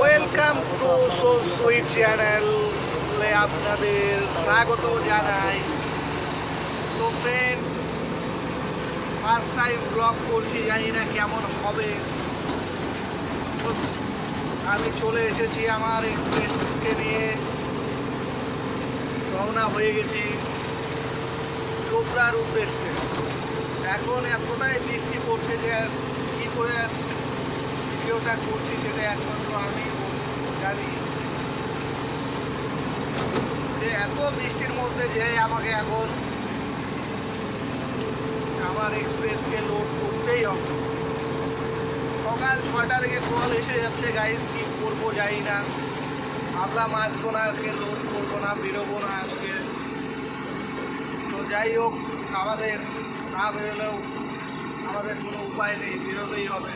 Welcome to so sweet চ্যানেলে আপনাদের স্বাগত জানাই। তো ফ্রেন্ড, ফার্স্ট টাইম ব্লগ করছি, জানি না কেমন হবে। তো আমি চলে এসেছি আমার এক্সপ্রেসকে নিয়ে, রওনা হয়ে গেছি চোপড়ার উদ্দেশ্যে। এখন এতটাই বৃষ্টি পড়ছে যে কী করে ভিডিওটা করছি সেটা একমাত্র আমি জানি। যে এত বৃষ্টির মধ্যে যে আমাকে এখন আমার এক্সপ্রেসকে লোড করতেই হবে। সকাল 6টা থেকে কল এসে যাচ্ছে, গাইস কী করবো জানি না। ভাবলাম আসবো না আজকে, লোড করবো না, বেরোবো না আজকে। তো যাই হোক, আমাদের না বেরোলেও আমাদের কোনো উপায় নেই, বেরোতেই হবে।